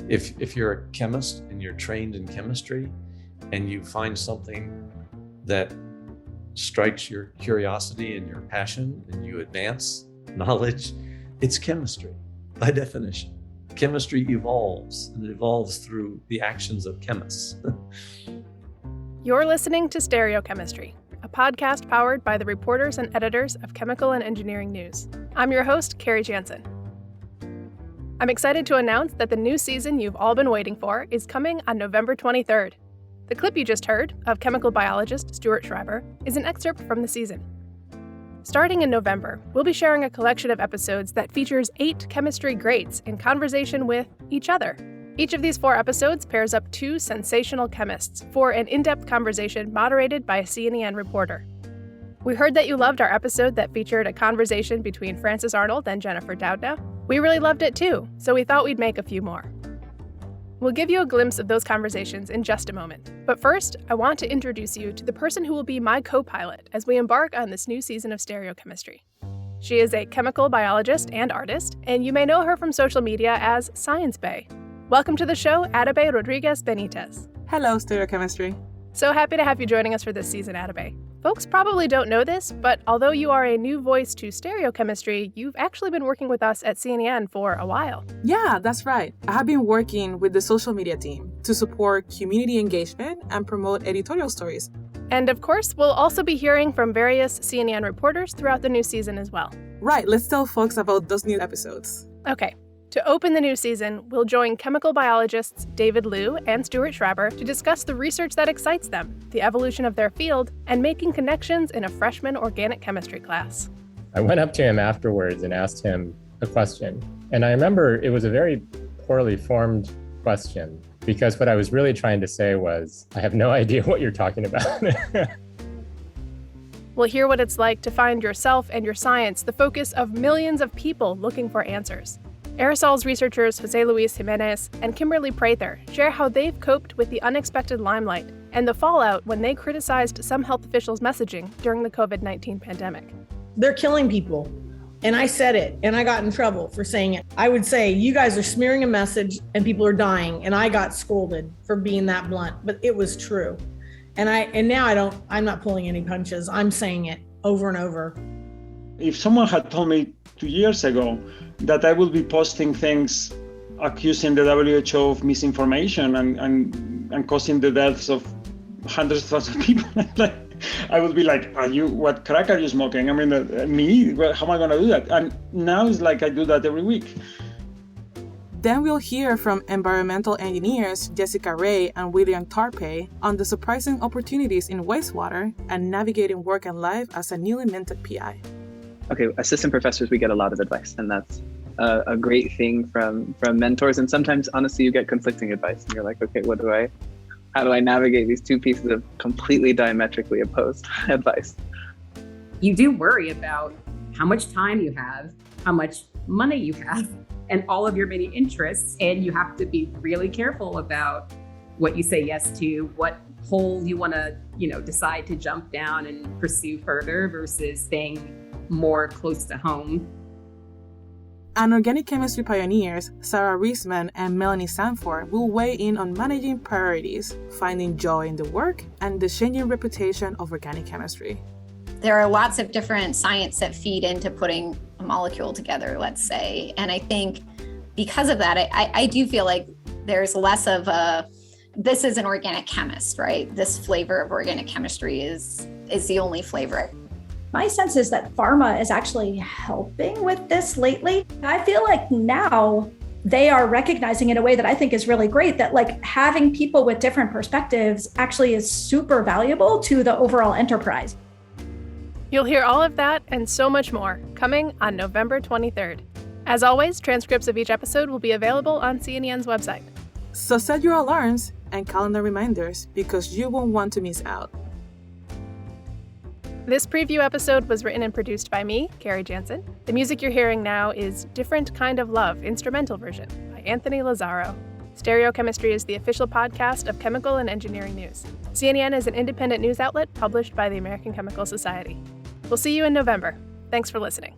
If you're a chemist and you're trained in chemistry and you find something that strikes your curiosity and your passion and you advance knowledge, it's chemistry by definition. Chemistry evolves, and it evolves through the actions of chemists. You're listening to Stereochemistry, a podcast powered by the reporters and editors of Chemical and Engineering News. I'm your host, Kerri Jansen. I'm excited to announce that the new season you've all been waiting for is coming on November 23rd. The clip you just heard of chemical biologist Stuart Schreiber is an excerpt from the season. Starting in November, we'll be sharing a collection of episodes that features 8 chemistry greats in conversation with each other. Each of these 4 episodes pairs up 2 sensational chemists for an in-depth conversation moderated by a C&EN reporter. We heard that you loved our episode that featured a conversation between Frances Arnold and Jennifer Doudna. We really loved it too, so we thought we'd make a few more. We'll give you a glimpse of those conversations in just a moment. But first, I want to introduce you to the person who will be my co-pilot as we embark on this new season of Stereochemistry. She is a chemical biologist and artist, and you may know her from social media as Science Bay. Welcome to the show, Attabey Rodríguez Benítez. Hello, Stereochemistry. So happy to have you joining us for this season, Attabey. Folks probably don't know this, but although you are a new voice to Stereochemistry, you've actually been working with us at C&EN for a while. Yeah, that's right. I have been working with the social media team to support community engagement and promote editorial stories. And of course, we'll also be hearing from various C&EN reporters throughout the new season as well. Right, let's tell folks about those new episodes. Okay. To open the new season, we'll join chemical biologists David Liu and Stuart Schreiber to discuss the research that excites them, the evolution of their field, and making connections in a freshman organic chemistry class. I went up to him afterwards and asked him a question. And I remember it was a very poorly formed question, because what I was really trying to say was, I have no idea what you're talking about. We'll hear what it's like to find yourself and your science the focus of millions of people looking for answers. Aerosols researchers Jose Luis Jimenez and Kimberly Prather share how they've coped with the unexpected limelight and the fallout when they criticized some health officials' messaging during the COVID-19 pandemic. They're killing people. And I said it, and I got in trouble for saying it. I would say, you guys are smearing a message and people are dying. And I got scolded for being that blunt, but it was true. And now I'm not pulling any punches. I'm saying it over and over. If someone had told me 2 years ago that I will be posting things accusing the WHO of misinformation and causing the deaths of hundreds of thousands of people, I would be like, what crack are you smoking? I mean, me? How am I going to do that? And now it's like I do that every week. Then we'll hear from environmental engineers Jessica Ray and William Tarpey on the surprising opportunities in wastewater and navigating work and life as a newly minted PI. Okay, assistant professors, we get a lot of advice, and that's a great thing from mentors. And sometimes, honestly, you get conflicting advice, and you're like, okay, how do I navigate these 2 pieces of completely diametrically opposed advice? You do worry about how much time you have, how much money you have, and all of your many interests, and you have to be really careful about what you say yes to, what hole you want to, decide to jump down and pursue further versus staying more close to home. And organic chemistry pioneers Sarah Riesman and Melanie Sanford will weigh in on managing priorities, finding joy in the work, and the changing reputation of organic chemistry. There are lots of different science that feed into putting a molecule together, let's say. And I think because of that, I do feel like there's less of this is an organic chemist, right? This flavor of organic chemistry is the only flavor. My sense is that pharma is actually helping with this lately. I feel like now they are recognizing in a way that I think is really great that having people with different perspectives actually is super valuable to the overall enterprise. You'll hear all of that and so much more coming on November 23rd. As always, transcripts of each episode will be available on C&EN's website. So set your alarms and calendar reminders because you won't want to miss out. This preview episode was written and produced by me, Kerri Jansen. The music you're hearing now is Different Kind of Love, instrumental version by Anthony Lazzaro. Stereochemistry is the official podcast of Chemical and Engineering News. C&EN is an independent news outlet published by the American Chemical Society. We'll see you in November. Thanks for listening.